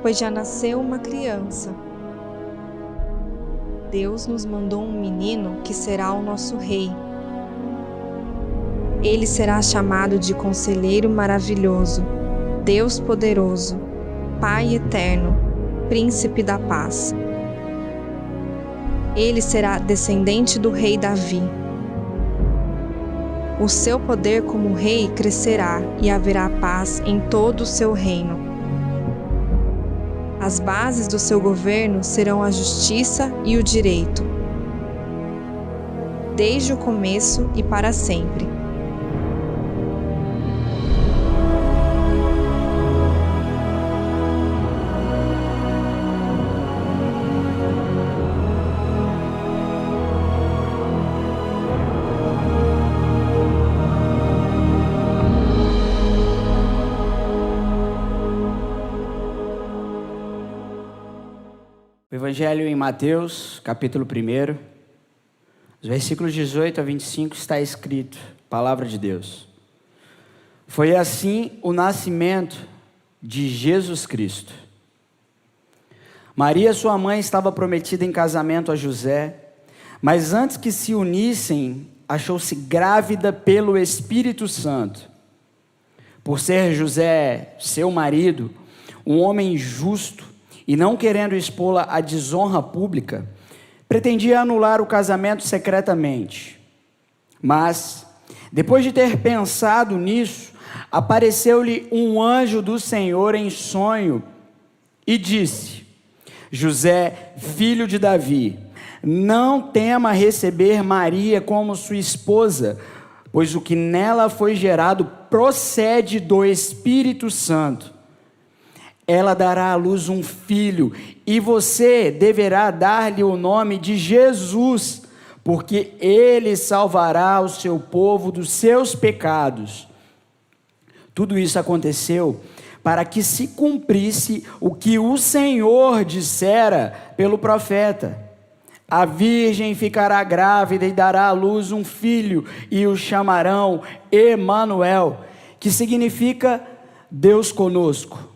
pois já nasceu uma criança. Deus nos mandou um menino que será o nosso rei. Ele será chamado de Conselheiro Maravilhoso, Deus Poderoso, Pai Eterno, Príncipe da Paz. Ele será descendente do rei Davi. O seu poder como rei crescerá e haverá paz em todo o seu reino. As bases do seu governo serão a justiça e o direito, desde o começo e para sempre. O Evangelho em Mateus, capítulo 1, os versículos 18 a 25 está escrito, Palavra de Deus. Foi assim o nascimento de Jesus Cristo. Maria, sua mãe, estava prometida em casamento a José, mas antes que se unissem, achou-se grávida pelo Espírito Santo. Por ser José, seu marido, um homem justo, e não querendo expô-la à desonra pública, pretendia anular o casamento secretamente. Mas, depois de ter pensado nisso, apareceu-lhe um anjo do Senhor em sonho e disse: José, filho de Davi, não tema receber Maria como sua esposa, pois o que nela foi gerado procede do Espírito Santo. Ela dará à luz um filho, e você deverá dar-lhe o nome de Jesus, porque ele salvará o seu povo dos seus pecados. Tudo isso aconteceu para que se cumprisse o que o Senhor dissera pelo profeta: a virgem ficará grávida e dará à luz um filho, e o chamarão Emanuel, que significa Deus conosco.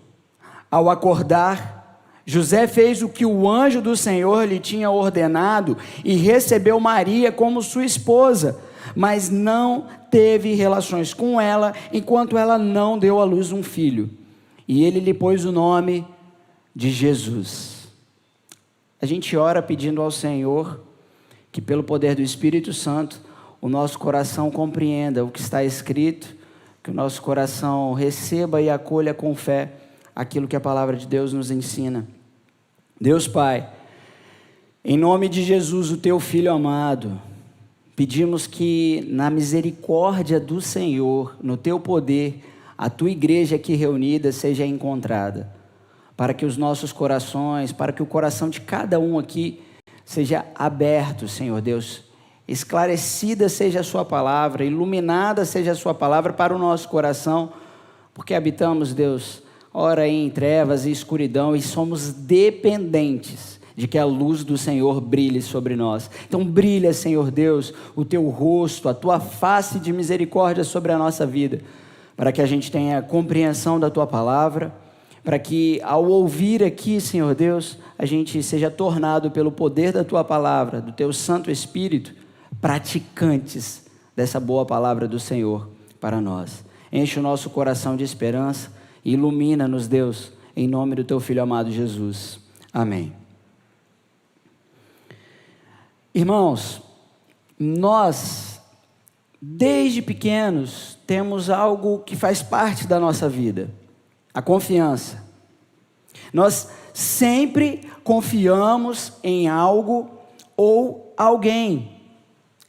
Ao acordar, José fez o que o anjo do Senhor lhe tinha ordenado e recebeu Maria como sua esposa, mas não teve relações com ela enquanto ela não deu à luz um filho. E ele lhe pôs o nome de Jesus. A gente ora pedindo ao Senhor que, pelo poder do Espírito Santo, o nosso coração compreenda o que está escrito, que o nosso coração receba e acolha com fé aquilo que a palavra de Deus nos ensina. Deus Pai, em nome de Jesus, o teu Filho amado, pedimos que na misericórdia do Senhor, no teu poder, a tua igreja aqui reunida seja encontrada, para que os nossos corações, para que o coração de cada um aqui seja aberto, Senhor Deus, esclarecida seja a sua palavra, iluminada seja a sua palavra para o nosso coração, porque habitamos, Deus, ora em trevas e escuridão, e somos dependentes de que a luz do Senhor brilhe sobre nós. Então brilha, Senhor Deus, o teu rosto, a tua face de misericórdia sobre a nossa vida, para que a gente tenha compreensão da tua palavra, para que ao ouvir aqui, Senhor Deus, a gente seja tornado pelo poder da tua palavra, do teu Santo Espírito, praticantes dessa boa palavra do Senhor para nós. Enche o nosso coração de esperança, ilumina-nos, Deus, em nome do teu Filho amado Jesus. Amém. Irmãos, nós, desde pequenos, temos algo que faz parte da nossa vida: a confiança. Nós sempre confiamos em algo ou alguém.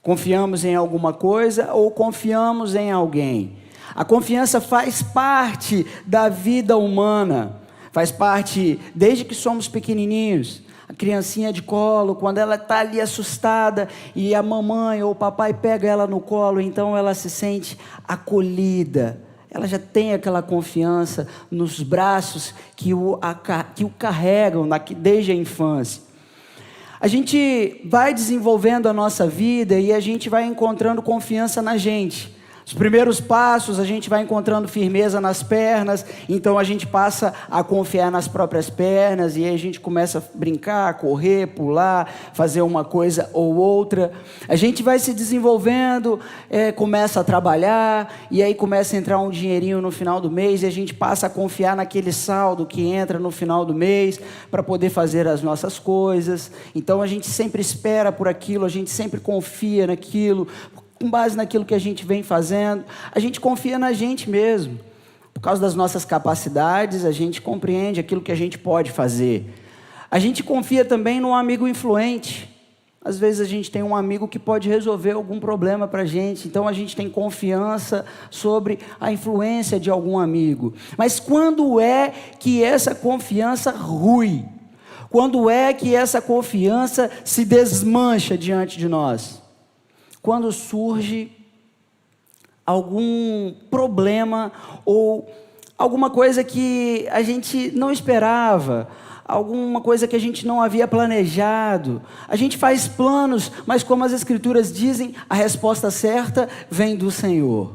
Confiamos em alguma coisa ou confiamos em alguém. A confiança faz parte da vida humana, faz parte desde que somos pequenininhos. A criancinha de colo, quando ela está ali assustada e a mamãe ou o papai pega ela no colo, então ela se sente acolhida. Ela já tem aquela confiança nos braços que o carregam desde a infância. A gente vai desenvolvendo a nossa vida e a gente vai encontrando confiança na gente. Os primeiros passos, a gente vai encontrando firmeza nas pernas, então a gente passa a confiar nas próprias pernas, e aí a gente começa a brincar, correr, pular, fazer uma coisa ou outra. A gente vai se desenvolvendo, começa a trabalhar, e aí começa a entrar um dinheirinho no final do mês, e a gente passa a confiar naquele saldo que entra no final do mês, para poder fazer as nossas coisas. Então a gente sempre espera por aquilo, a gente sempre confia naquilo, com base naquilo que a gente vem fazendo. A gente confia na gente mesmo. Por causa das nossas capacidades, a gente compreende aquilo que a gente pode fazer. A gente confia também num amigo influente. Às vezes a gente tem um amigo que pode resolver algum problema para a gente, então a gente tem confiança sobre a influência de algum amigo. Mas quando é que essa confiança rui? Quando é que essa confiança se desmancha diante de nós? Quando surge algum problema ou alguma coisa que a gente não esperava, alguma coisa que a gente não havia planejado. A gente faz planos, mas como as Escrituras dizem, a resposta certa vem do Senhor.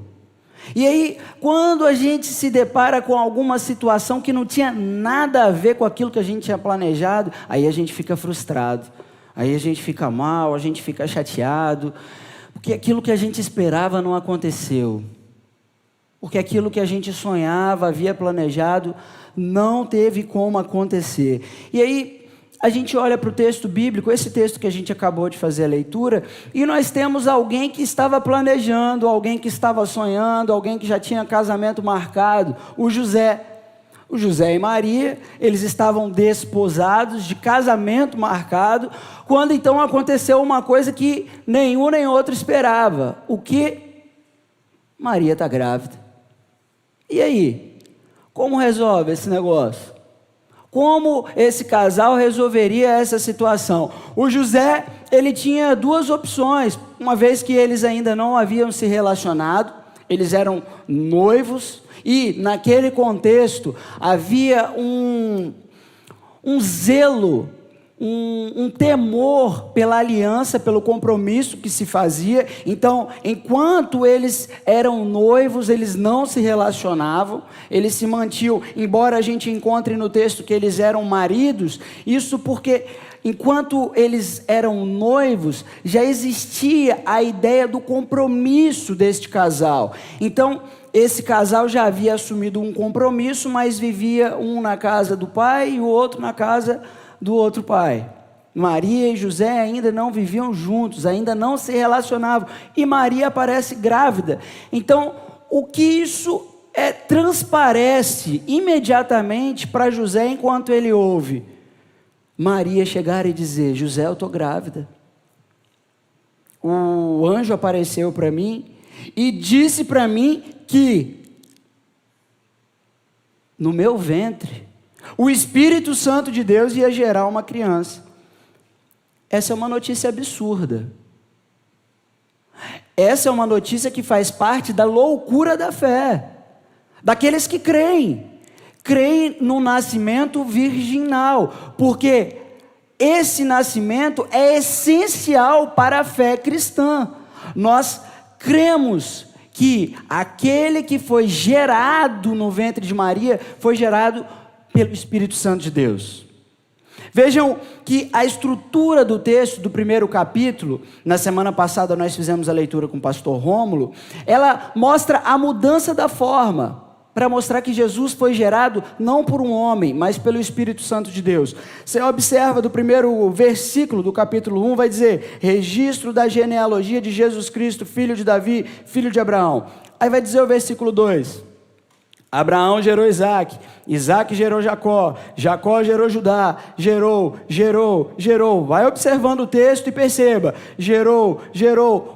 E aí, quando a gente se depara com alguma situação que não tinha nada a ver com aquilo que a gente tinha planejado, aí a gente fica frustrado, aí a gente fica mal, a gente fica chateado, porque aquilo que a gente esperava não aconteceu. Porque aquilo que a gente sonhava, havia planejado, não teve como acontecer. E aí, a gente olha para o texto bíblico, esse texto que a gente acabou de fazer a leitura, e nós temos alguém que estava planejando, alguém que estava sonhando, alguém que já tinha casamento marcado, o José. O José e Maria, eles estavam desposados, de casamento marcado, quando então aconteceu uma coisa que nenhum nem outro esperava. O que? Maria está grávida. E aí? Como resolve esse negócio? Como esse casal resolveria essa situação? O José, ele tinha duas opções, uma vez que eles ainda não haviam se relacionado, eles eram noivos, e naquele contexto havia um zelo, um temor pela aliança, pelo compromisso que se fazia. Então, enquanto eles eram noivos, eles não se relacionavam, eles se mantinham, embora a gente encontre no texto que eles eram maridos, isso porque enquanto eles eram noivos, já existia a ideia do compromisso deste casal. Então, esse casal já havia assumido um compromisso, mas vivia um na casa do pai e o outro na casa do outro pai. Maria e José ainda não viviam juntos, ainda não se relacionavam, e Maria aparece grávida. Então, o que isso transparece imediatamente para José enquanto ele ouve Maria chegar e dizer: José, eu estou grávida. O anjo apareceu para mim e disse para mim que no meu ventre o Espírito Santo de Deus ia gerar uma criança. Essa é uma notícia absurda. Essa é uma notícia que faz parte da loucura da fé, daqueles que creem no nascimento virginal, porque esse nascimento é essencial para a fé cristã. Nós cremos que aquele que foi gerado no ventre de Maria foi gerado pelo Espírito Santo de Deus. Vejam que a estrutura do texto do primeiro capítulo, na semana passada nós fizemos a leitura com o pastor Rômulo, ela mostra a mudança da forma, para mostrar que Jesus foi gerado não por um homem, mas pelo Espírito Santo de Deus. Você observa do primeiro versículo do capítulo 1, vai dizer: registro da genealogia de Jesus Cristo, filho de Davi, filho de Abraão. Aí vai dizer o versículo 2: Abraão gerou Isaac, Isaac gerou Jacó, Jacó gerou Judá, gerou. Vai observando o texto e perceba, gerou,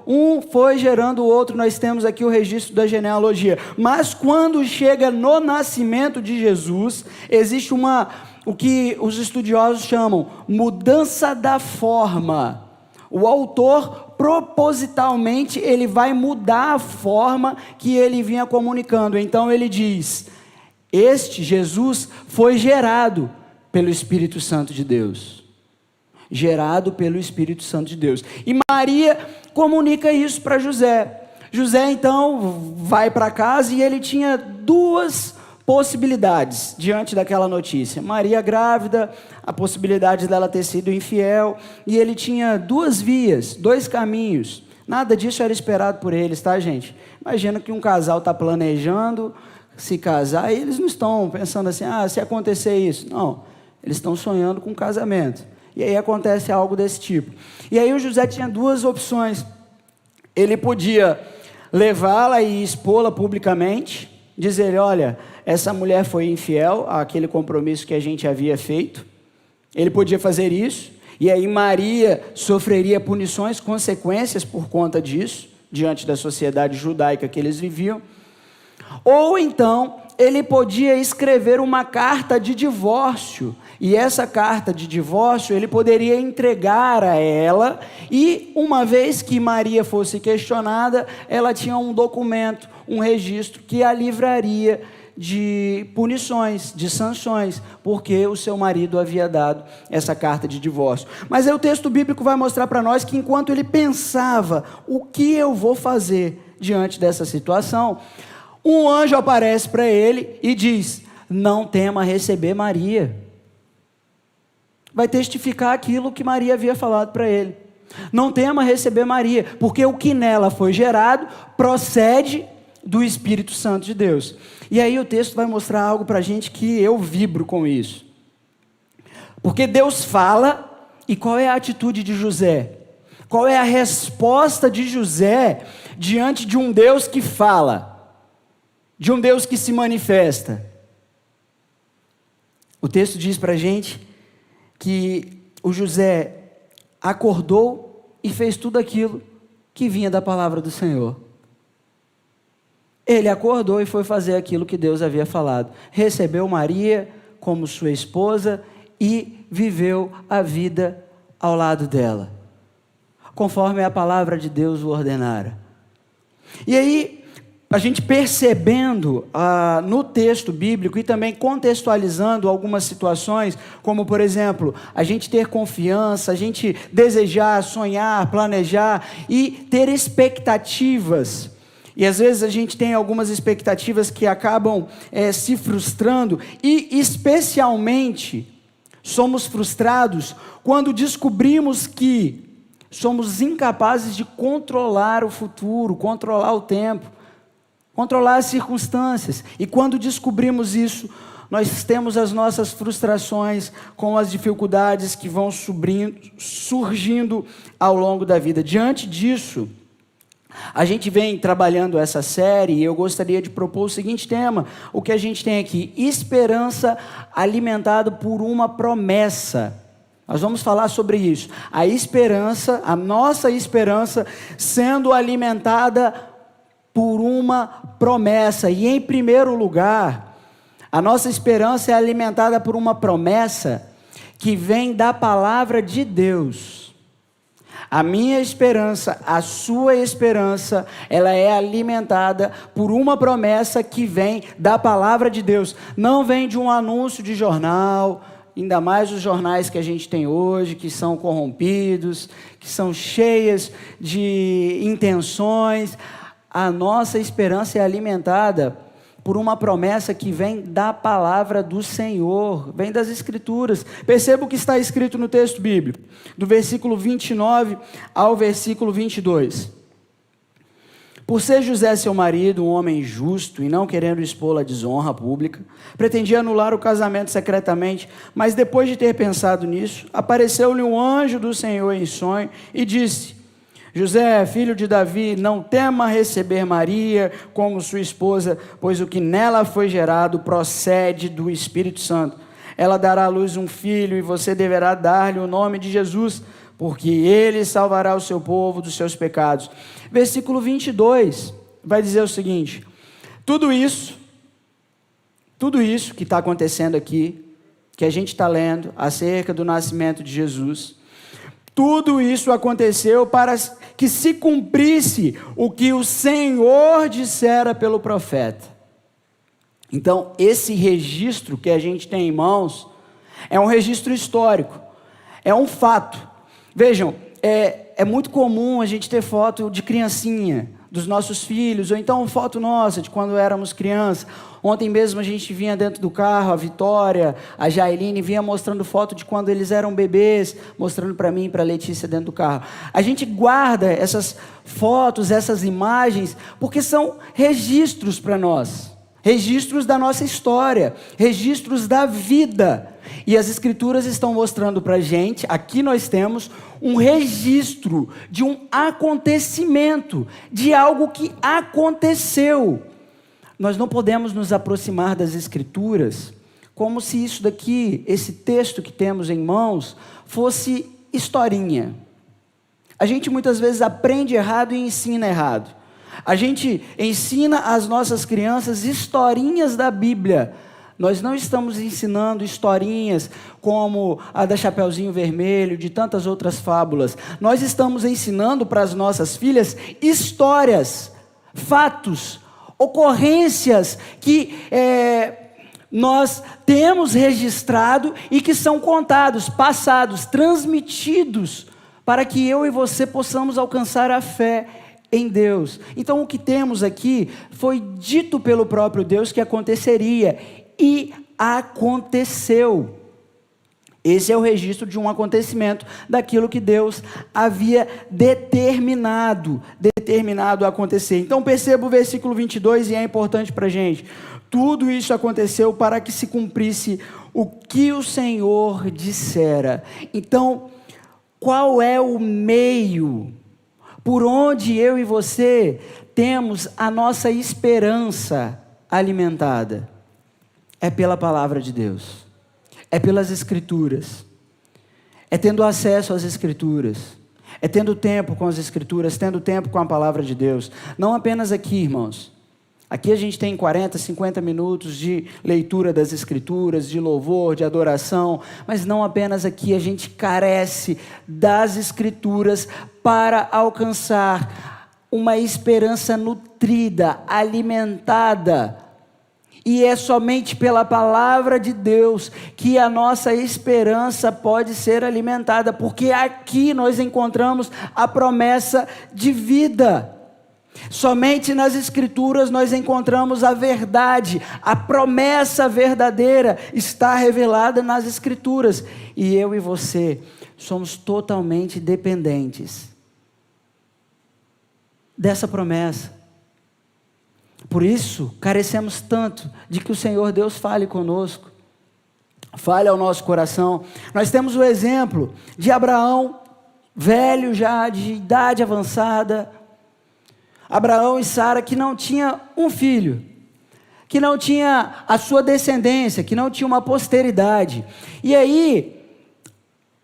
um foi gerando o outro. Nós temos aqui o registro da genealogia. Mas quando chega no nascimento de Jesus, existe o que os estudiosos chamam mudança da forma. O autor, propositalmente, ele vai mudar a forma que ele vinha comunicando. Então ele diz: este Jesus foi gerado pelo Espírito Santo de Deus. Gerado pelo Espírito Santo de Deus. E Maria comunica isso para José. José então vai para casa e ele tinha duas possibilidades diante daquela notícia. Maria grávida, a possibilidade dela ter sido infiel, e ele tinha duas vias, dois caminhos. Nada disso era esperado por eles, tá, gente? Imagina que um casal está planejando se casar e eles não estão pensando assim, se acontecer isso. Não, eles estão sonhando com um casamento. E aí acontece algo desse tipo. E aí o José tinha duas opções. Ele podia levá-la e expô-la publicamente, dizer, olha, essa mulher foi infiel àquele compromisso que a gente havia feito. Ele podia fazer isso, e aí Maria sofreria punições, consequências por conta disso, diante da sociedade judaica que eles viviam. Ou então, ele podia escrever uma carta de divórcio, e essa carta de divórcio ele poderia entregar a ela, e uma vez que Maria fosse questionada, ela tinha um documento, um registro que a livraria de punições, de sanções, porque o seu marido havia dado essa carta de divórcio. Mas aí o texto bíblico vai mostrar para nós que enquanto ele pensava, o que eu vou fazer diante dessa situação, um anjo aparece para ele e diz, não tema receber Maria. Vai testificar aquilo que Maria havia falado para ele. Não tema receber Maria, porque o que nela foi gerado procede do Espírito Santo de Deus. E aí o texto vai mostrar algo para a gente que eu vibro com isso. Porque Deus fala, e qual é a atitude de José? Qual é a resposta de José diante de um Deus que fala? De um Deus que se manifesta? O texto diz para a gente que o José acordou e fez tudo aquilo que vinha da palavra do Senhor. Ele acordou e foi fazer aquilo que Deus havia falado. Recebeu Maria como sua esposa e viveu a vida ao lado dela, conforme a palavra de Deus o ordenara. E aí, a gente percebendo no texto bíblico e também contextualizando algumas situações, como por exemplo, a gente ter confiança, a gente desejar, sonhar, planejar e ter expectativas. E às vezes a gente tem algumas expectativas que acabam se frustrando, e especialmente somos frustrados quando descobrimos que somos incapazes de controlar o futuro, controlar o tempo, controlar as circunstâncias. E quando descobrimos isso, nós temos as nossas frustrações com as dificuldades que vão surgindo ao longo da vida. Diante disso, a gente vem trabalhando essa série e eu gostaria de propor o seguinte tema. O que a gente tem aqui? Esperança alimentada por uma promessa. Nós vamos falar sobre isso. A esperança, a nossa esperança sendo alimentada por uma promessa. E em primeiro lugar, a nossa esperança é alimentada por uma promessa que vem da palavra de Deus. A minha esperança, a sua esperança, ela é alimentada por uma promessa que vem da palavra de Deus. Não vem de um anúncio de jornal, ainda mais os jornais que a gente tem hoje, que são corrompidos, que são cheias de intenções. A nossa esperança é alimentada por uma promessa que vem da palavra do Senhor, vem das Escrituras. Perceba o que está escrito no texto bíblico, do versículo 29 ao versículo 22. Por ser José seu marido, um homem justo, e não querendo expô-la à desonra pública, pretendia anular o casamento secretamente, mas depois de ter pensado nisso, apareceu-lhe um anjo do Senhor em sonho e disse: José, filho de Davi, não tema receber Maria como sua esposa, pois o que nela foi gerado procede do Espírito Santo. Ela dará à luz um filho e você deverá dar-lhe o nome de Jesus, porque ele salvará o seu povo dos seus pecados. Versículo 22 vai dizer o seguinte: tudo isso que está acontecendo aqui, que a gente está lendo acerca do nascimento de Jesus, tudo isso aconteceu para que se cumprisse o que o Senhor dissera pelo profeta. Então, esse registro que a gente tem em mãos é um registro histórico, é um fato. Vejam, é muito comum a gente ter foto de criancinha dos nossos filhos, ou então foto nossa de quando éramos crianças. Ontem mesmo a gente vinha dentro do carro, a Vitória, a Jailine vinha mostrando foto de quando eles eram bebês, mostrando para mim e para a Letícia dentro do carro. A gente guarda essas fotos, essas imagens, porque são registros para nós, registros da nossa história, registros da vida. E as Escrituras estão mostrando para a gente, aqui nós temos um registro de um acontecimento, de algo que aconteceu. Nós não podemos nos aproximar das Escrituras como se isso daqui, esse texto que temos em mãos, fosse historinha. A gente muitas vezes aprende errado e ensina errado. A gente ensina às nossas crianças historinhas da Bíblia. Nós não estamos ensinando historinhas como a da Chapeuzinho Vermelho, de tantas outras fábulas. Nós estamos ensinando para as nossas filhas histórias, fatos, ocorrências que nós temos registrado e que são contados, passados, transmitidos, para que eu e você possamos alcançar a fé em Deus. Então o que temos aqui foi dito pelo próprio Deus que aconteceria. E aconteceu. Esse é o registro de um acontecimento, daquilo que Deus havia determinado a acontecer. Então perceba o versículo 22 e é importante para a gente. Tudo isso aconteceu para que se cumprisse o que o Senhor dissera. Então, qual é o meio por onde eu e você temos a nossa esperança alimentada? É pela palavra de Deus, é pelas Escrituras, é tendo acesso às Escrituras, é tendo tempo com as Escrituras, tendo tempo com a palavra de Deus. Não apenas aqui, irmãos. Aqui a gente tem 40, 50 minutos de leitura das Escrituras, de louvor, de adoração, mas não apenas aqui, a gente carece das Escrituras para alcançar uma esperança nutrida, alimentada. E é somente pela palavra de Deus que a nossa esperança pode ser alimentada, porque aqui nós encontramos a promessa de vida. Somente nas Escrituras nós encontramos a verdade, a promessa verdadeira está revelada nas Escrituras. E eu e você somos totalmente dependentes dessa promessa. Por isso, carecemos tanto de que o Senhor Deus fale conosco, fale ao nosso coração. Nós temos o exemplo de Abraão, velho já, de idade avançada. Abraão e Sara, que não tinha um filho, que não tinha a sua descendência, que não tinha uma posteridade. E aí,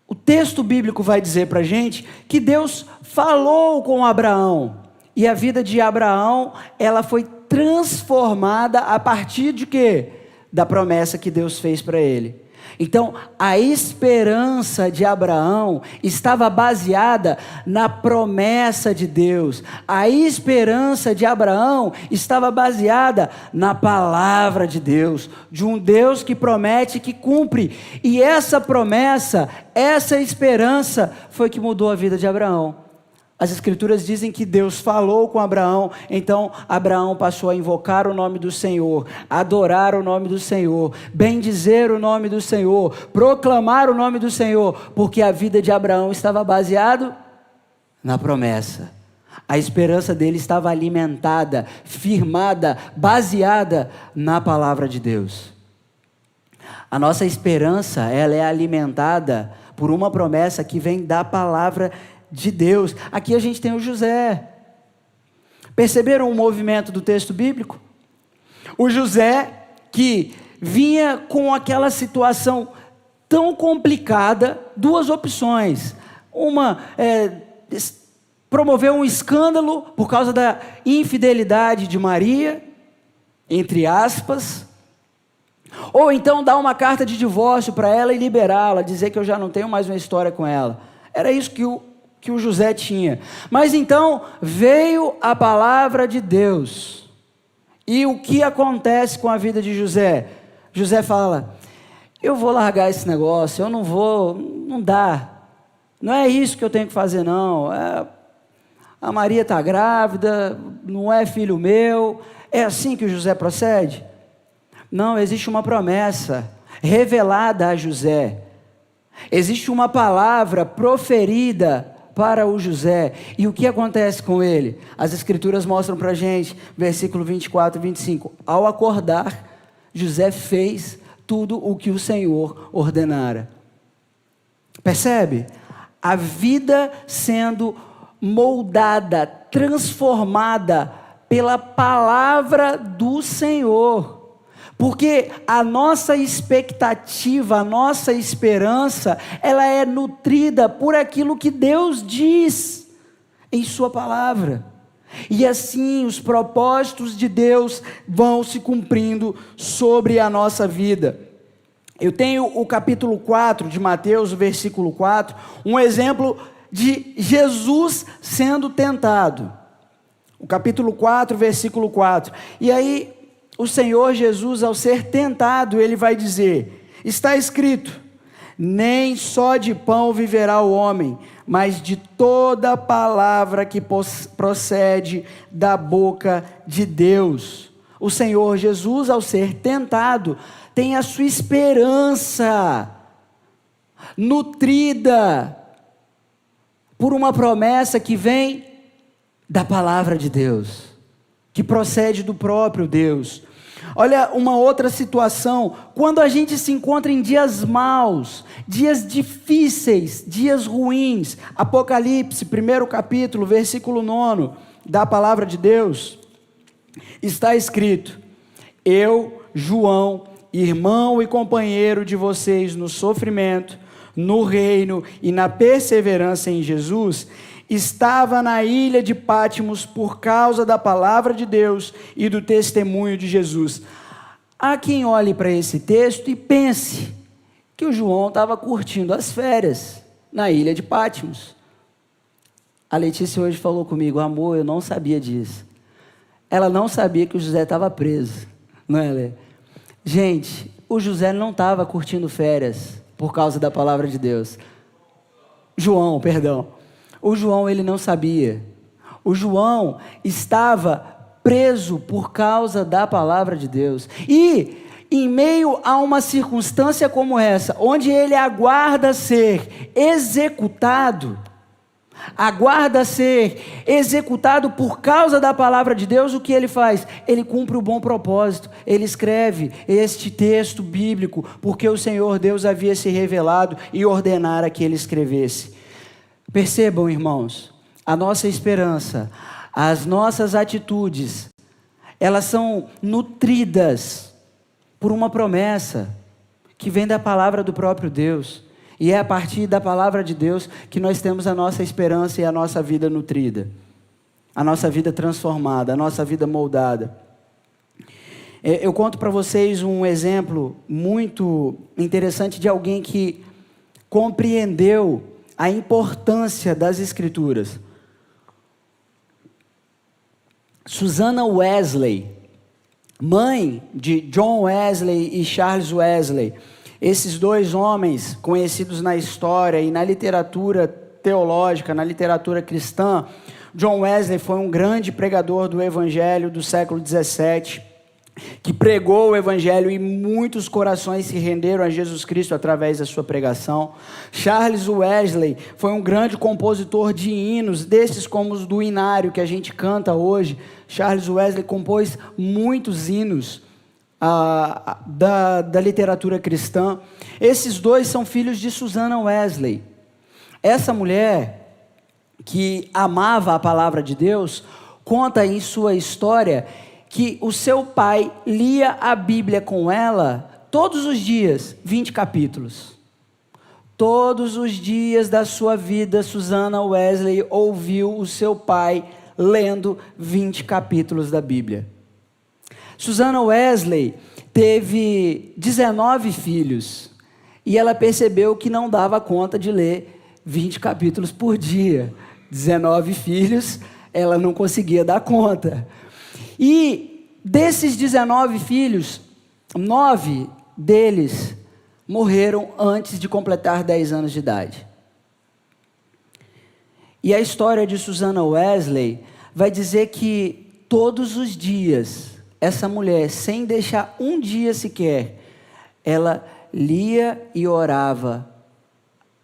o texto bíblico vai dizer para a gente que Deus falou com Abraão. E a vida de Abraão, ela foi transformada a partir de quê? Da promessa que Deus fez para ele. Então, a esperança de Abraão estava baseada na promessa de Deus. A esperança de Abraão estava baseada na palavra de Deus, de um Deus que promete e que cumpre. E essa promessa, essa esperança foi que mudou a vida de Abraão. As Escrituras dizem que Deus falou com Abraão, então Abraão passou a invocar o nome do Senhor, adorar o nome do Senhor, bendizer o nome do Senhor, proclamar o nome do Senhor, porque a vida de Abraão estava baseada na promessa. A esperança dele estava alimentada, firmada, baseada na palavra de Deus. A nossa esperança, ela é alimentada por uma promessa que vem da palavra de Deus. Aqui a gente tem o José. Perceberam o movimento do texto bíblico? O José que vinha com aquela situação tão complicada, duas opções. Uma promover um escândalo por causa da infidelidade de Maria, entre aspas, ou então dar uma carta de divórcio para ela e liberá-la, dizer que eu já não tenho mais uma história com ela. Era isso que o José tinha. Mas então veio a palavra de Deus. E o que acontece com a vida de José? José fala: eu vou largar esse negócio, eu não vou, não dá. Não é isso que eu tenho que fazer não. A Maria está grávida, não é filho meu. É assim que o José procede? Não, existe uma promessa revelada a José. Existe uma palavra proferida para o José. E o que acontece com ele? As escrituras mostram para a gente, versículo 24 e 25. Ao acordar, José fez tudo o que o Senhor ordenara. Percebe? A vida sendo moldada, transformada pela palavra do Senhor. Porque a nossa expectativa, a nossa esperança, ela é nutrida por aquilo que Deus diz em sua palavra. E assim os propósitos de Deus vão se cumprindo sobre a nossa vida. Eu tenho o capítulo 4 de Mateus, o versículo 4, um exemplo de Jesus sendo tentado. O capítulo 4, versículo 4. E aí, o Senhor Jesus, ao ser tentado, ele vai dizer: está escrito, nem só de pão viverá o homem, mas de toda palavra que procede da boca de Deus. O Senhor Jesus, ao ser tentado, tem a sua esperança nutrida por uma promessa que vem da palavra de Deus, que procede do próprio Deus. Olha uma outra situação, quando a gente se encontra em dias maus, dias difíceis, dias ruins. Apocalipse, 1º capítulo, versículo 9, da palavra de Deus, está escrito: eu, João, irmão e companheiro de vocês no sofrimento, no reino e na perseverança em Jesus, estava na ilha de Pátimos por causa da palavra de Deus e do testemunho de Jesus. Há quem olhe para esse texto e pense que o João estava curtindo as férias na ilha de Pátimos. A Letícia hoje falou comigo: amor, eu não sabia disso. Ela não sabia que o José estava preso, não é, Lê? Gente, o José não estava curtindo férias por causa da palavra de Deus. João, perdão. O João, ele não sabia. O João estava preso por causa da palavra de Deus. E, em meio a uma circunstância como essa, onde ele aguarda ser executado por causa da palavra de Deus, o que ele faz? Ele cumpre o bom propósito. Ele escreve este texto bíblico, porque o Senhor Deus havia se revelado e ordenara que ele escrevesse. Percebam, irmãos, a nossa esperança, as nossas atitudes, elas são nutridas por uma promessa que vem da palavra do próprio Deus. E é a partir da palavra de Deus que nós temos a nossa esperança e a nossa vida nutrida, a nossa vida transformada, a nossa vida moldada. Eu conto para vocês um exemplo muito interessante de alguém que compreendeu a importância das Escrituras. Susannah Wesley, mãe de John Wesley e Charles Wesley, esses dois homens conhecidos na história e na literatura teológica, na literatura cristã. John Wesley foi um grande pregador do Evangelho do século 17, que pregou o Evangelho e muitos corações se renderam a Jesus Cristo através da sua pregação. Charles Wesley foi um grande compositor de hinos, desses como os do Inário que a gente canta hoje. Charles Wesley compôs muitos hinos da literatura cristã. Esses dois são filhos de Susannah Wesley. Essa mulher que amava a palavra de Deus conta em sua história que o seu pai lia a Bíblia com ela todos os dias, 20 capítulos. Todos os dias da sua vida, Susannah Wesley ouviu o seu pai lendo 20 capítulos da Bíblia. Susannah Wesley teve 19 filhos e ela percebeu que não dava conta de ler 20 capítulos por dia. 19 filhos, ela não conseguia dar conta. E desses 19 filhos, 9 deles morreram antes de completar 10 anos de idade. E a história de Susanna Wesley vai dizer que todos os dias, essa mulher, sem deixar um dia sequer, ela lia e orava.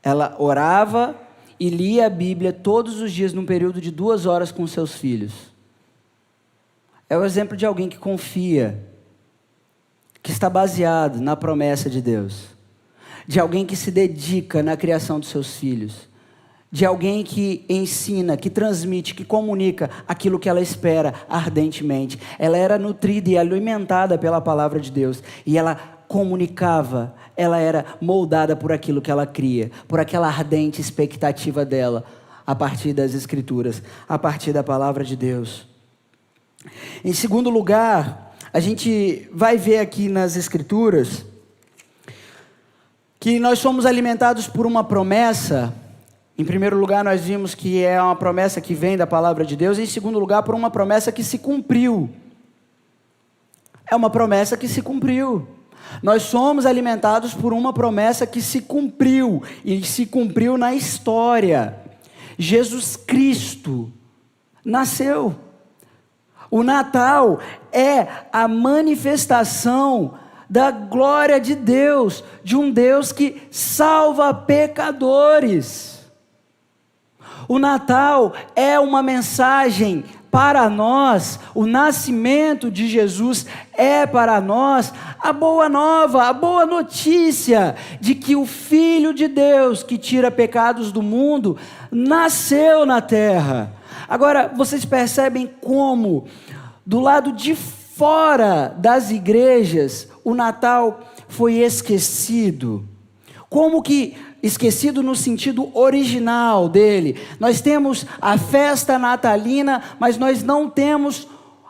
Ela orava e lia a Bíblia todos os dias, num período de 2 horas com seus filhos. É o exemplo de alguém que confia, que está baseado na promessa de Deus, de alguém que se dedica na criação dos seus filhos, de alguém que ensina, que transmite, que comunica aquilo que ela espera ardentemente. Ela era nutrida e alimentada pela palavra de Deus, e ela comunicava, ela era moldada por aquilo que ela cria, por aquela ardente expectativa dela, a partir das Escrituras, a partir da palavra de Deus. Em segundo lugar, a gente vai ver aqui nas Escrituras que nós somos alimentados por uma promessa. Em primeiro lugar, nós vimos que é uma promessa que vem da palavra de Deus. E em segundo lugar, por uma promessa que se cumpriu. É uma promessa que se cumpriu. Nós somos alimentados por uma promessa que se cumpriu. E se cumpriu na história. Jesus Cristo nasceu. O Natal é a manifestação da glória de Deus, de um Deus que salva pecadores. O Natal é uma mensagem para nós, o nascimento de Jesus é para nós a boa nova, a boa notícia de que o Filho de Deus que tira pecados do mundo nasceu na terra. Agora, vocês percebem como, do lado de fora das igrejas, o Natal foi esquecido. Como que esquecido no sentido original dele? Nós temos a festa natalina, mas nós não temos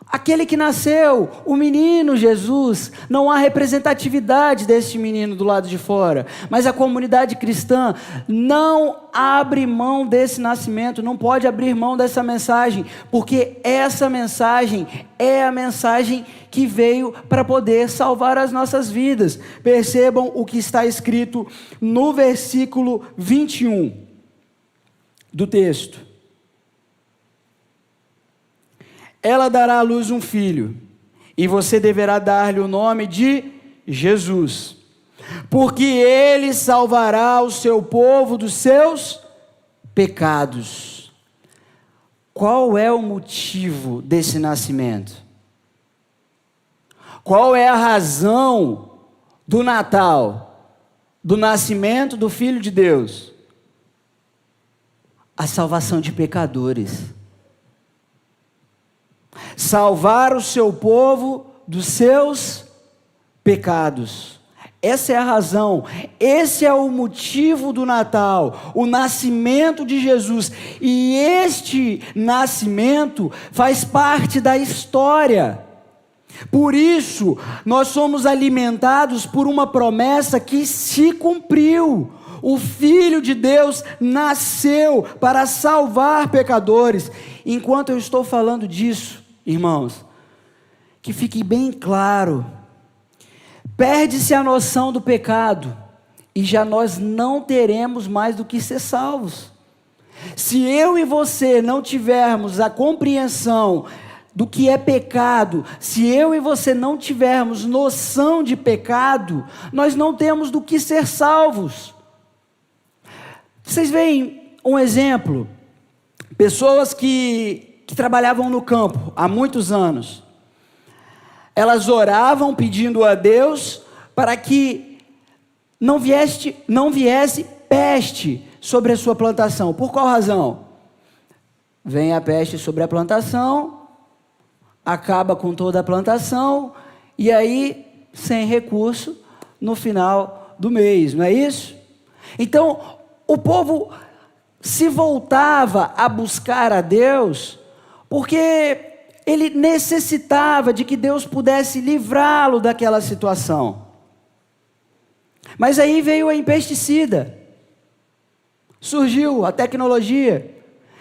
aquele que nasceu, o menino Jesus. Não há representatividade deste menino do lado de fora. Mas a comunidade cristã não abre mão desse nascimento, não pode abrir mão dessa mensagem, porque essa mensagem é a mensagem que veio para poder salvar as nossas vidas. Percebam o que está escrito no versículo 21 do texto. Ela dará à luz um filho, e você deverá dar-lhe o nome de Jesus, porque ele salvará o seu povo dos seus pecados. Qual é o motivo desse nascimento? Qual é a razão do Natal, do nascimento do Filho de Deus? A salvação de pecadores. Salvar o seu povo dos seus pecados. Essa é a razão, esse é o motivo do Natal, o nascimento de Jesus. E este nascimento faz parte da história. Por isso, nós somos alimentados por uma promessa que se cumpriu. O Filho de Deus nasceu para salvar pecadores. Enquanto eu estou falando disso, irmãos, que fique bem claro, perde-se a noção do pecado, e já nós não teremos mais do que ser salvos. Se eu e você não tivermos a compreensão do que é pecado, se eu e você não tivermos noção de pecado, nós não temos do que ser salvos. Vocês veem um exemplo, pessoas que trabalhavam no campo há muitos anos, elas oravam pedindo a Deus para que não viesse peste sobre a sua plantação. Por qual razão? Vem a peste sobre a plantação, acaba com toda a plantação, e aí, sem recurso, no final do mês, não é isso? Então, o povo se voltava a buscar a Deus, porque ele necessitava de que Deus pudesse livrá-lo daquela situação. Mas aí veio a pesticida, surgiu a tecnologia,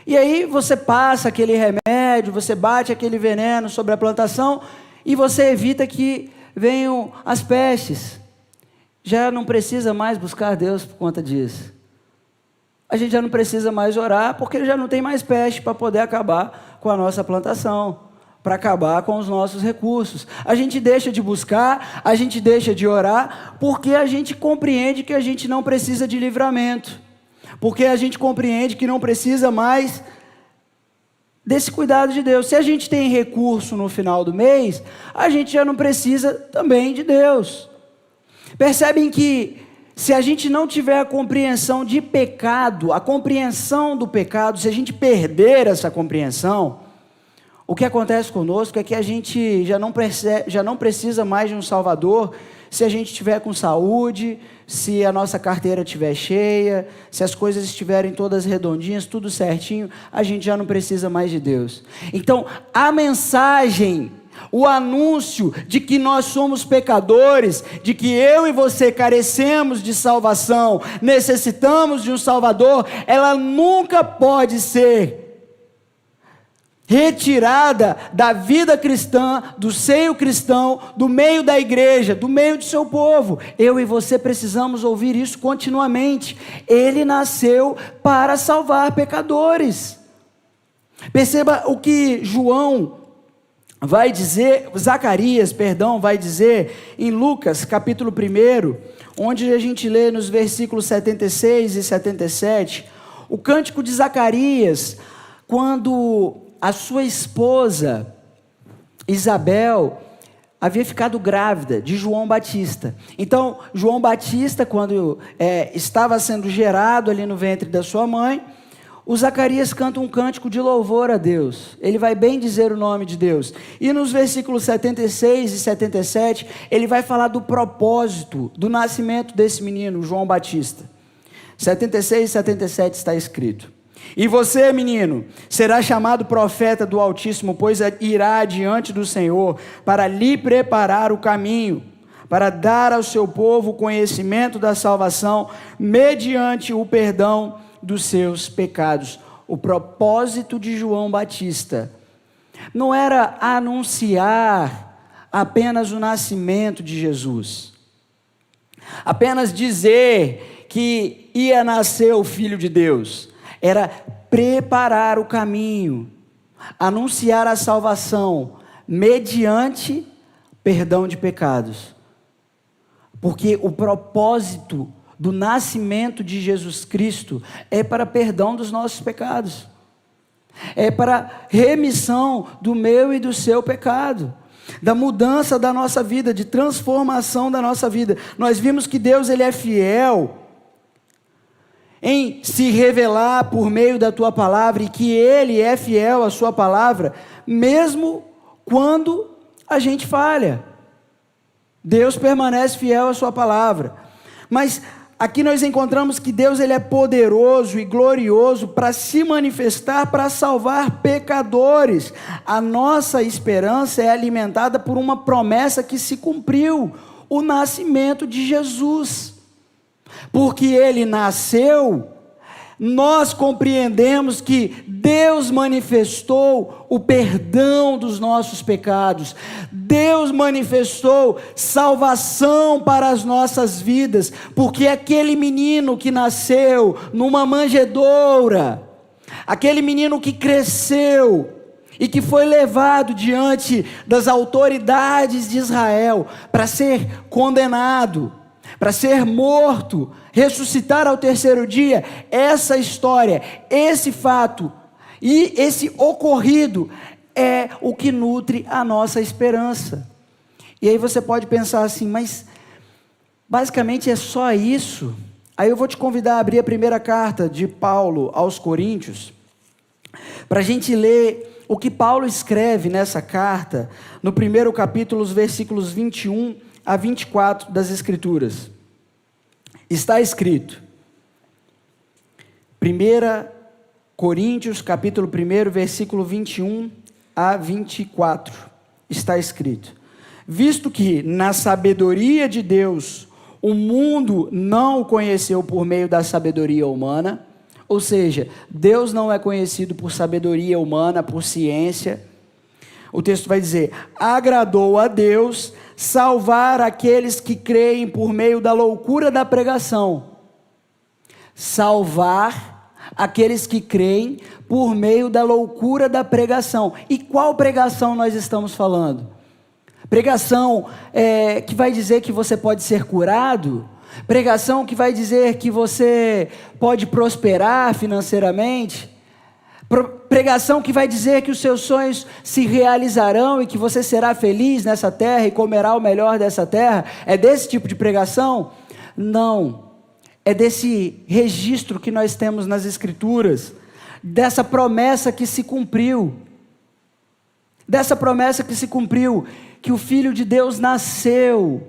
e aí você passa aquele remédio, você bate aquele veneno sobre a plantação, e você evita que venham as pestes. Já não precisa mais buscar Deus por conta disso. a gente já não precisa mais orar, porque já não tem mais peste para poder acabar com a nossa plantação, para acabar com os nossos recursos. A gente deixa de buscar, a gente deixa de orar, porque a gente compreende que a gente não precisa de livramento, porque a gente compreende que não precisa mais desse cuidado de Deus. Se a gente tem recurso no final do mês, a gente já não precisa também de Deus. Percebem que se a gente não tiver a compreensão de pecado, a compreensão do pecado, se a gente perder essa compreensão, o que acontece conosco é que a gente já não precisa mais de um Salvador se a gente estiver com saúde, se a nossa carteira estiver cheia, se as coisas estiverem todas redondinhas, tudo certinho, a gente já não precisa mais de Deus. Então, a mensagem, o anúncio de que nós somos pecadores, de que eu e você carecemos de salvação, necessitamos de um Salvador, ela nunca pode ser retirada da vida cristã, do seio cristão, do meio da igreja, do meio do seu povo. Eu e você precisamos ouvir isso continuamente. Ele nasceu para salvar pecadores. Perceba o que Zacarias vai dizer em Lucas capítulo 1, onde a gente lê nos versículos 76 e 77, o cântico de Zacarias, quando a sua esposa, Isabel, havia ficado grávida de João Batista. Então, João Batista, quando estava sendo gerado ali no ventre da sua mãe, o Zacarias canta um cântico de louvor a Deus. Ele vai bem dizer o nome de Deus. E nos versículos 76 e 77, ele vai falar do propósito do nascimento desse menino, João Batista. 76 e 77 está escrito: e você, menino, será chamado profeta do Altíssimo, pois irá diante do Senhor para lhe preparar o caminho, para dar ao seu povo o conhecimento da salvação, mediante o perdão dos seus pecados. O propósito de João Batista não era anunciar apenas o nascimento de Jesus, apenas dizer que ia nascer o Filho de Deus. Era preparar o caminho, anunciar a salvação mediante perdão de pecados. Porque o propósito do nascimento de Jesus Cristo é para perdão dos nossos pecados. É para remissão do meu e do seu pecado, da mudança da nossa vida, de transformação da nossa vida. Nós vimos que Deus, Ele é fiel em se revelar por meio da tua palavra, e que Ele é fiel à sua palavra, mesmo quando a gente falha. Deus permanece fiel à sua palavra. Mas aqui nós encontramos que Deus, Ele é poderoso e glorioso para se manifestar, para salvar pecadores. A nossa esperança é alimentada por uma promessa que se cumpriu: o nascimento de Jesus. Porque Ele nasceu, nós compreendemos que Deus manifestou o perdão dos nossos pecados. Deus manifestou salvação para as nossas vidas, porque aquele menino que nasceu numa manjedoura, aquele menino que cresceu e que foi levado diante das autoridades de Israel para ser condenado, para ser morto, ressuscitar ao terceiro dia, essa história, esse fato e esse ocorrido é o que nutre a nossa esperança. E aí você pode pensar assim, mas basicamente é só isso? Aí eu vou te convidar a abrir a primeira carta de Paulo aos Coríntios, para a gente ler o que Paulo escreve nessa carta, no primeiro capítulo, os versículos 21 a 24 das Escrituras. Está escrito, 1 Coríntios, capítulo 1, versículo 21 a 24, está escrito: visto que na sabedoria de Deus, o mundo não o conheceu por meio da sabedoria humana, ou seja, Deus não é conhecido por sabedoria humana, por ciência. O texto vai dizer: agradou a Deus salvar aqueles que creem por meio da loucura da pregação. Salvar aqueles que creem por meio da loucura da pregação. E qual pregação nós estamos falando? Pregação que vai dizer que você pode ser curado? Pregação que vai dizer que você pode prosperar financeiramente? Pregação que vai dizer que os seus sonhos se realizarão e que você será feliz nessa terra e comerá o melhor dessa terra? É desse tipo de pregação? Não. É desse registro que nós temos nas Escrituras, dessa promessa que se cumpriu. Dessa promessa que se cumpriu, que o Filho de Deus nasceu,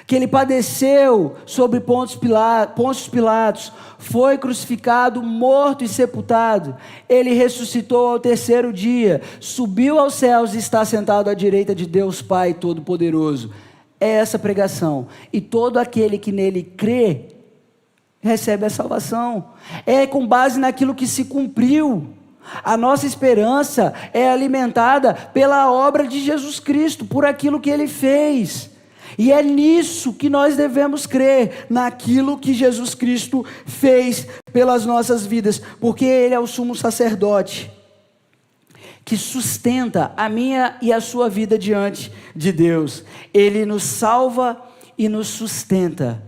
que ele padeceu sobre Pôncio Pilatos, foi crucificado, morto e sepultado. Ele ressuscitou ao terceiro dia, subiu aos céus e está sentado à direita de Deus Pai Todo-Poderoso. É essa pregação. E todo aquele que nele crê, recebe a salvação. É com base naquilo que se cumpriu. A nossa esperança é alimentada pela obra de Jesus Cristo, por aquilo que ele fez. E é nisso que nós devemos crer, naquilo que Jesus Cristo fez pelas nossas vidas, porque ele é o sumo sacerdote que sustenta a minha e a sua vida diante de Deus. Ele nos salva e nos sustenta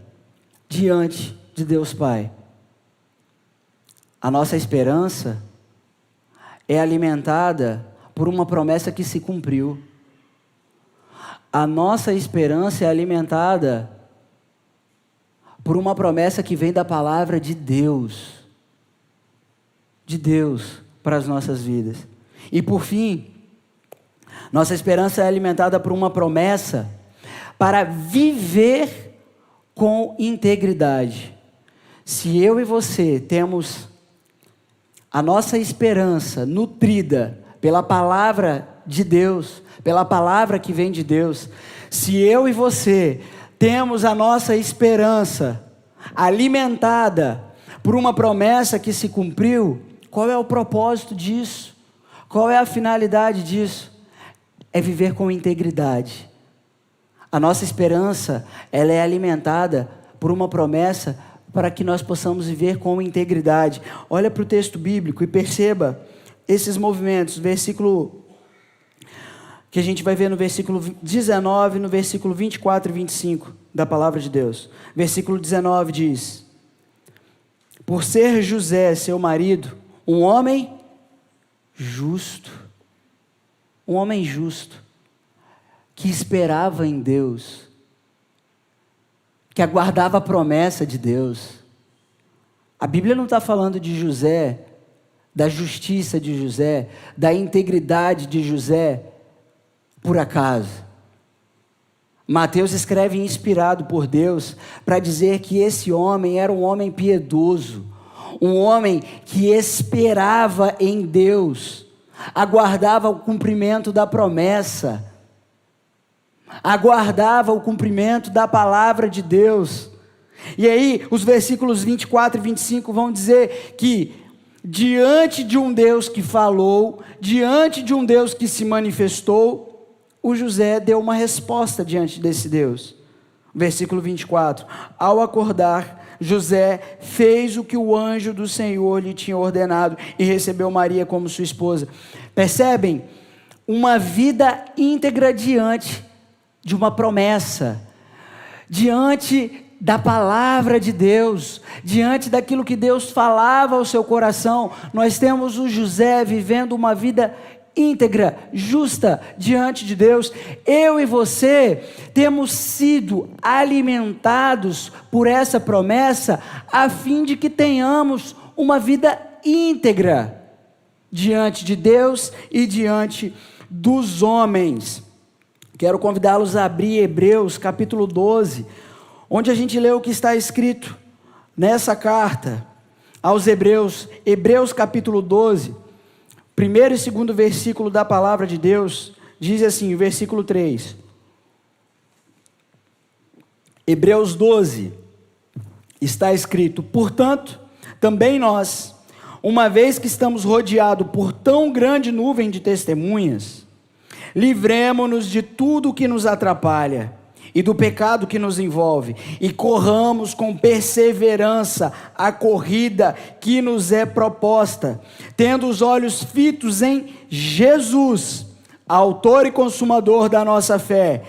diante de Deus Pai. A nossa esperança é alimentada por uma promessa que se cumpriu. A nossa esperança é alimentada por uma promessa que vem da palavra de Deus para as nossas vidas. E por fim, nossa esperança é alimentada por uma promessa para viver com integridade. Se eu e você temos a nossa esperança nutrida pela palavra de Deus, pela palavra que vem de Deus, se eu e você temos a nossa esperança alimentada por uma promessa que se cumpriu, qual é o propósito disso? Qual é a finalidade disso? É viver com integridade. A nossa esperança, ela é alimentada por uma promessa para que nós possamos viver com integridade. Olha para o texto bíblico e perceba esses movimentos, versículo que a gente vai ver no versículo 19, no versículo 24 e 25 da palavra de Deus. Versículo 19 diz: por ser José, seu marido, um homem justo, que esperava em Deus, que aguardava a promessa de Deus. A Bíblia não está falando de José, da justiça de José, da integridade de José, por acaso. Mateus escreve inspirado por Deus para dizer que esse homem era um homem piedoso, um homem que esperava em Deus, aguardava o cumprimento da promessa, aguardava o cumprimento da palavra de Deus. E aí, os versículos 24 e 25 vão dizer que, diante de um Deus que falou, diante de um Deus que se manifestou, o José deu uma resposta diante desse Deus. Versículo 24: ao acordar, José fez o que o anjo do Senhor lhe tinha ordenado e recebeu Maria como sua esposa. Percebem? Uma vida íntegra diante de uma promessa, diante da palavra de Deus, diante daquilo que Deus falava ao seu coração. Nós temos o José vivendo uma vida íntegra, justa diante de Deus. Eu e você temos sido alimentados por essa promessa a fim de que tenhamos uma vida íntegra diante de Deus e diante dos homens. Quero convidá-los a abrir Hebreus capítulo 12, onde a gente lê o que está escrito nessa carta aos Hebreus. Hebreus capítulo 12, primeiro e segundo versículo da palavra de Deus, diz assim, o versículo 3. Hebreus 12, está escrito: portanto, também nós, uma vez que estamos rodeados por tão grande nuvem de testemunhas, livremo-nos de tudo o que nos atrapalha e do pecado que nos envolve, e corramos com perseverança a corrida que nos é proposta, tendo os olhos fitos em Jesus, autor e consumador da nossa fé.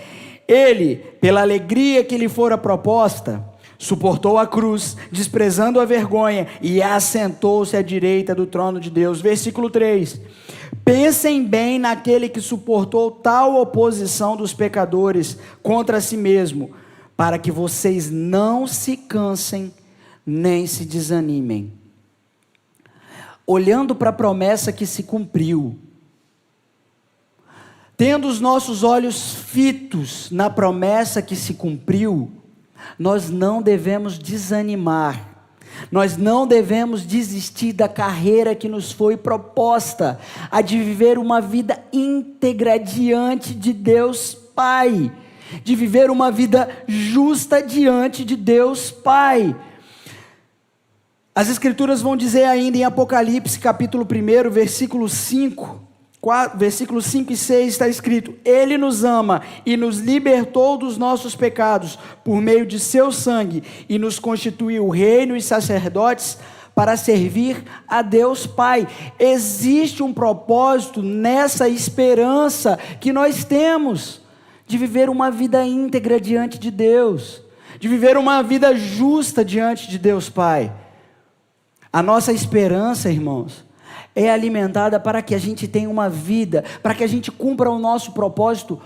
Ele, pela alegria que lhe fora proposta, suportou a cruz, desprezando a vergonha, e assentou-se à direita do trono de Deus. Versículo 3. Pensem bem naquele que suportou tal oposição dos pecadores contra si mesmo, para que vocês não se cansem nem se desanimem. Olhando para a promessa que se cumpriu, tendo os nossos olhos fitos na promessa que se cumpriu, nós não devemos desanimar. Nós não devemos desistir da carreira que nos foi proposta, a de viver uma vida íntegra diante de Deus Pai, de viver uma vida justa diante de Deus Pai. As Escrituras vão dizer ainda em Apocalipse, capítulo 1, versículo 5, versículos 5 e 6 está escrito: Ele nos ama e nos libertou dos nossos pecados por meio de seu sangue e nos constituiu reino e sacerdotes para servir a Deus Pai. Existe um propósito nessa esperança que nós temos de viver uma vida íntegra diante de Deus, de viver uma vida justa diante de Deus Pai. A nossa esperança, irmãos, é alimentada para que a gente tenha uma vida, para que a gente cumpra o nosso propósito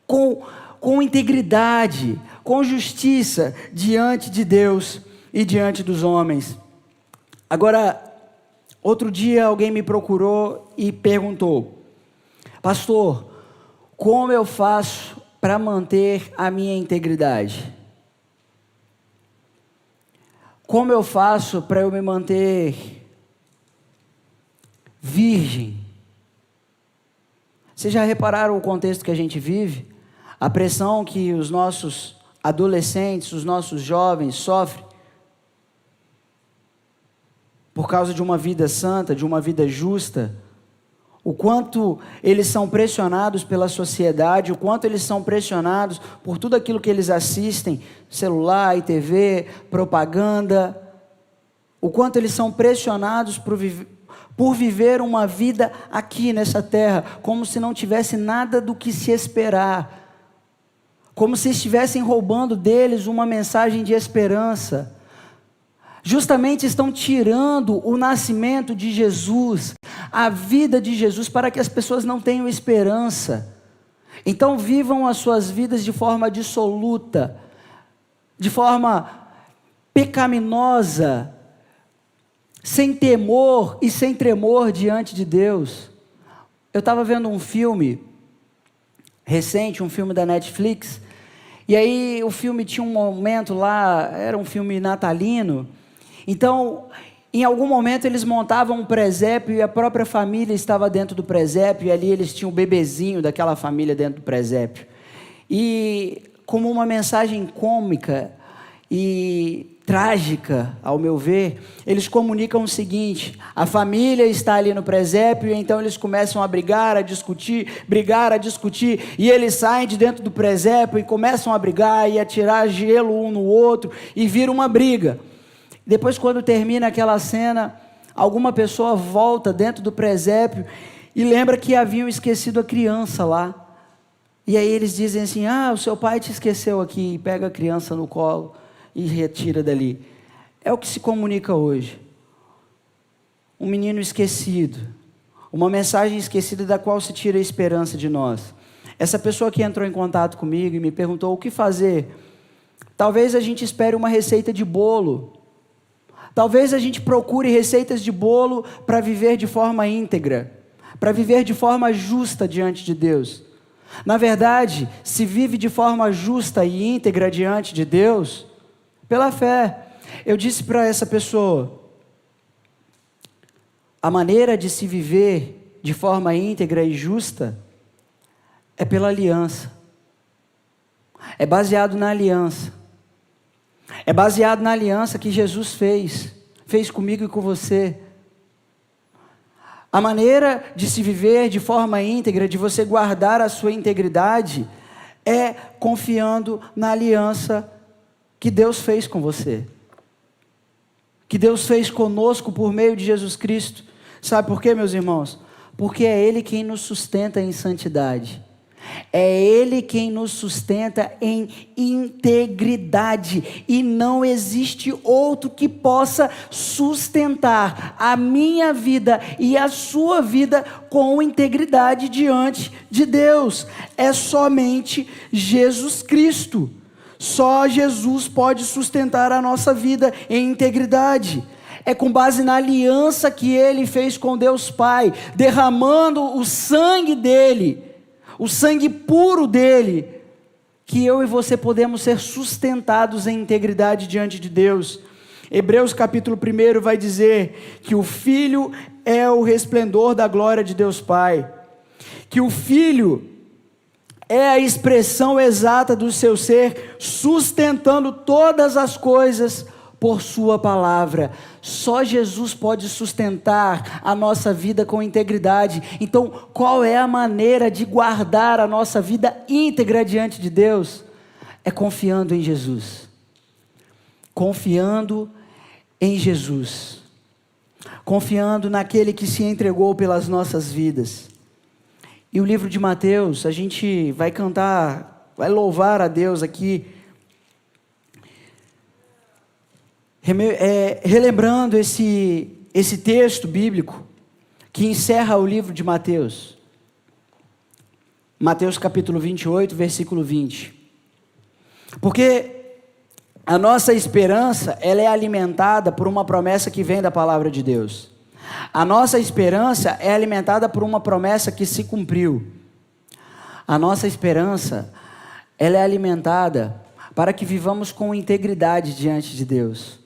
com integridade, com justiça diante de Deus e diante dos homens. Agora, outro dia alguém me procurou e perguntou: pastor, como eu faço para manter a minha integridade? Como eu faço para eu me manter virgem? Vocês já repararam o contexto que a gente vive? A pressão que os nossos adolescentes, os nossos jovens sofrem por causa de uma vida santa, de uma vida justa. O quanto eles são pressionados pela sociedade, o quanto eles são pressionados por tudo aquilo que eles assistem, celular e TV, propaganda, o quanto eles são pressionados por viver uma vida aqui nessa terra, como se não tivesse nada do que se esperar, como se estivessem roubando deles uma mensagem de esperança. Justamente estão tirando o nascimento de Jesus, a vida de Jesus, para que as pessoas não tenham esperança. Então vivam as suas vidas de forma dissoluta, de forma pecaminosa, sem temor e sem tremor diante de Deus. Eu estava vendo um filme recente, um filme da Netflix, e aí o filme tinha um momento lá, era um filme natalino. Então, em algum momento eles montavam um presépio e a própria família estava dentro do presépio, e ali eles tinham um bebezinho daquela família dentro do presépio. E como uma mensagem cômica e trágica, ao meu ver, eles comunicam o seguinte: a família está ali no presépio, e então eles começam a brigar, a discutir, e eles saem de dentro do presépio e começam a brigar e a tirar gelo um no outro, e vira uma briga. Depois, quando termina aquela cena, alguma pessoa volta dentro do presépio e lembra que haviam esquecido a criança lá. E aí eles dizem assim: o seu pai te esqueceu aqui, e pega a criança no colo e retira dali. É o que se comunica hoje. Um menino esquecido, uma mensagem esquecida da qual se tira a esperança de nós. Essa pessoa que entrou em contato comigo e me perguntou o que fazer. Talvez a gente espere uma receita de bolo. Talvez a gente procure receitas de bolo para viver de forma íntegra, para viver de forma justa diante de Deus. Na verdade, se vive de forma justa e íntegra diante de Deus pela fé. Eu disse para essa pessoa: a maneira de se viver de forma íntegra e justa é pela aliança. É baseado na aliança. É baseado na aliança que Jesus fez comigo e com você. A maneira de se viver de forma íntegra, de você guardar a sua integridade, é confiando na aliança que Deus fez com você, que Deus fez conosco por meio de Jesus Cristo. Sabe por quê, meus irmãos? Porque é Ele quem nos sustenta em santidade. É Ele quem nos sustenta em integridade. E não existe outro que possa sustentar a minha vida e a sua vida com integridade diante de Deus. É somente Jesus Cristo. Só Jesus pode sustentar a nossa vida em integridade. É com base na aliança que Ele fez com Deus Pai, derramando o sangue dEle, o sangue puro dEle, que eu e você podemos ser sustentados em integridade diante de Deus. Hebreus capítulo 1 vai dizer que o Filho é o resplendor da glória de Deus Pai, que o Filho é a expressão exata do seu ser, sustentando todas as coisas por sua palavra. Só Jesus pode sustentar a nossa vida com integridade. Então, qual é a maneira de guardar a nossa vida íntegra diante de Deus? É confiando em Jesus. Confiando em Jesus. Confiando naquele que se entregou pelas nossas vidas. E o livro de Mateus, a gente vai cantar, vai louvar a Deus aqui, relembrando esse texto bíblico que encerra o livro de Mateus. Mateus capítulo 28, versículo 20. Porque a nossa esperança, ela é alimentada por uma promessa que vem da palavra de Deus. A nossa esperança é alimentada por uma promessa que se cumpriu. A nossa esperança, ela é alimentada para que vivamos com integridade diante de Deus.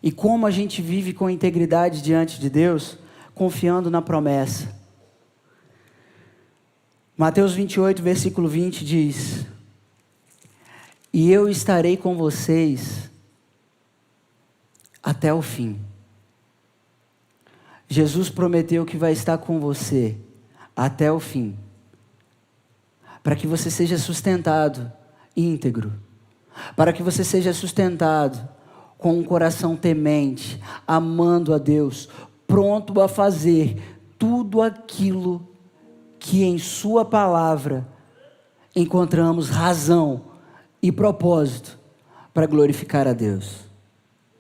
E como a gente vive com integridade diante de Deus? Confiando na promessa. Mateus 28, versículo 20 diz: e eu estarei com vocês até o fim. Jesus prometeu que vai estar com você até o fim, para que você seja sustentado íntegro, para que você seja sustentado com um coração temente, amando a Deus, pronto a fazer tudo aquilo que em sua palavra encontramos razão e propósito para glorificar a Deus.